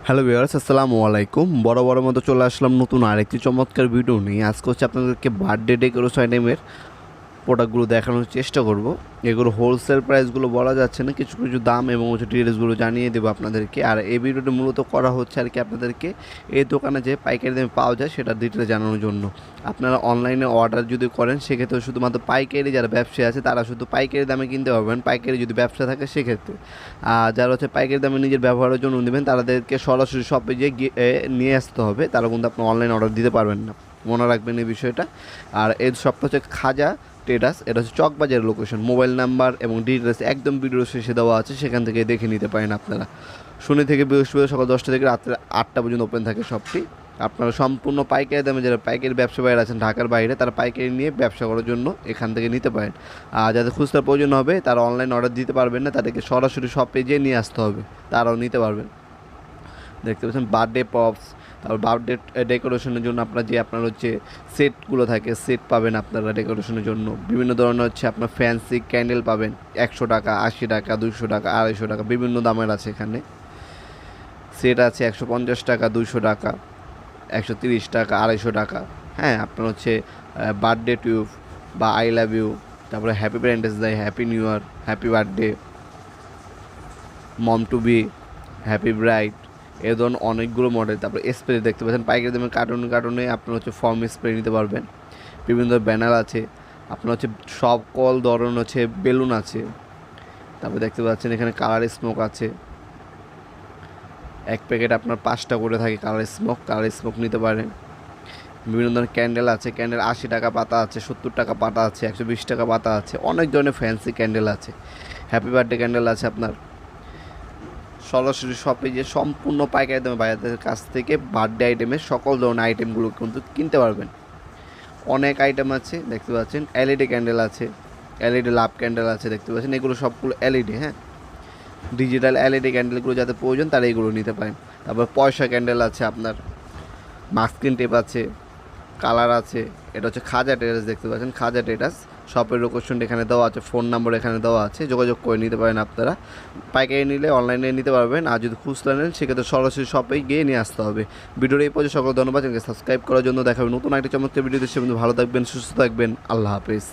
Hello viewers, আসসালামু আলাইকুম। বড় মতো চলে আসলাম নতুন আরেকটি চমৎকার ভিডিও নিয়ে। আজকে হচ্ছে আপনাদেরকে বার্থডে ডেকোরেশন আইটেমের প্রোডাক্টগুলো দেখানোর চেষ্টা করব। এগুলো হোলসেল প্রাইসগুলো বলা যাচ্ছে না, কিছু কিছু দাম এবং হচ্ছে ডিটেলসগুলো জানিয়ে দেবো আপনাদেরকে। আর এই ভিডিওটি মূলত করা হচ্ছে আর কি আপনাদেরকে এই দোকানে যে পাইকারি দামে পাওয়া যায় সেটা ডিটেলে জানানোর জন্য। আপনারা অনলাইনে অর্ডার যদি করেন সেক্ষেত্রে শুধুমাত্র পাইকারি যারা ব্যবসায়ী আছে তারা শুধু পাইকারি দামে কিনতে পারবেন। পাইকারি যদি ব্যবসা থাকে সেক্ষেত্রে যারা হচ্ছে পাইকারি দামে নিজের ব্যবহারের জন্য নেবেন তাদেরকে সরাসরি শপে গিয়ে নিয়ে আসতে হবে। তারা কিন্তু আপনি অনলাইন অর্ডার দিতে পারবেন না, মনে রাখবেন এই বিষয়টা। আর এই শপটা হচ্ছে খাজা ট্রেডার্স, এটা হচ্ছে চকবাজারের লোকেশন। মোবাইল নাম্বার এবং ডিটেলস একদম ভিডিও শেষে দেওয়া আছে, সেখান থেকে দেখে নিতে পারেন আপনারা। শনি থেকে বৃহস্পতিবার সকাল 10টা থেকে রাত্রে 8টা পর্যন্ত ওপেন থাকে শপটি। আপনারা সম্পূর্ণ পাইকারি দামে যারা পাইকারি ব্যবসা বাইরে আছেন ঢাকার বাইরে, তারা পাইকারি নিয়ে ব্যবসা করার জন্য এখান থেকে নিতে পারেন। আর যাদের খুচরা প্রয়োজন হবে তারা অনলাইন অর্ডার দিতে পারবেন না, তাদেরকে সরাসরি শপে যেয়ে নিয়ে আসতে হবে, তারাও নিতে পারবেন। দেখতে পাচ্ছেন বার্থডে পপস, তারপর বার্থডে ডেকোরেশনের জন্য আপনার হচ্ছে সেটগুলো থাকে, সেট পাবেন আপনারা ডেকোরেশনের জন্য। বিভিন্ন ধরনের হচ্ছে আপনার ফ্যান্সি ক্যান্ডেল পাবেন 100 টাকা, 80 টাকা, 200 টাকা, 250 টাকা, বিভিন্ন দামের আছে এখানে। সেট আছে 150 টাকা, 200 টাকা, 130 টাকা, 250 টাকা। হ্যাঁ, আপনার হচ্ছে বার্থডে টিউব বা আই লাভ ইউ, তারপরে happy Valentine's day, happy new year, happy birthday, mom to be, happy bride, এ ধরনের অনেকগুলো মডেল। তারপরে স্প্রে দেখতে পাচ্ছেন পাইকারি দামে কার্টুনে আপনার হচ্ছে ফর্ম স্প্রে নিতে পারবেন। বিভিন্ন ধরনের ব্যানার আছে, আপনার হচ্ছে সকল ধরনের হচ্ছে বেলুন আছে। তারপরে দেখতে পাচ্ছেন এখানে কালার স্মোক আছে, এক প্যাকেট আপনার 5টা করে থাকে কালার স্মোক নিতে পারেন। বিভিন্ন ধরনের ক্যান্ডেল আছে, ক্যান্ডেল 80 টাকা পাতা আছে, 70 টাকা পাতা আছে, 120 টাকা পাতা আছে, অনেক ধরনের ফ্যান্সি ক্যান্ডেল আছে। হ্যাপি বার্থডে ক্যান্ডেল আছে আপনার। সরাসরি শপে যে সম্পূর্ণ পাইকারি দামে বাজারদের কাছ থেকে বার্থডে আইটেমের সকল ধরনের আইটেমগুলো কিন্তু কিনতে পারবেন। অনেক আইটেম আছে দেখতে পাচ্ছেন। এলইডি ক্যান্ডেল আছে, এলইডি লাভ ক্যান্ডেল আছে, দেখতে পাচ্ছেন এগুলো সবগুলো এলইডি। হ্যাঁ, ডিজিটাল এলইডি ক্যান্ডেলগুলো যাতে প্রয়োজন তারা এগুলো নিতে পারেন। তারপর পয়সা ক্যান্ডেল আছে আপনার, মাস্কিন টেপ আছে, কালার আছে। এটা হচ্ছে খাজা টেরাস, দেখতে পাচ্ছেন খাজা টেরাস। শপের লোকেশন এখানে দেওয়া আছে, ফোন নাম্বার এখানে দেওয়া আছে, যোগাযোগ করে নিতে পারেন আপনারা। পাইকারি নিলে অনলাইনে নিতে পারবেন, আর যদি খুচরা নেন সেক্ষেত্রে সরাসরি শপেই গিয়ে নিয়ে আসতে হবে। ভিডিওর এই পর্যন্ত সকল ধন্যবাদ। চ্যানেলকে সাবস্ক্রাইব করার জন্য। দেখা হবে নতুন একটা চমৎকার ভিডিও দেশে। ভালো থাকবেন, সুস্থ থাকবেন, আল্লাহ হাফেজ।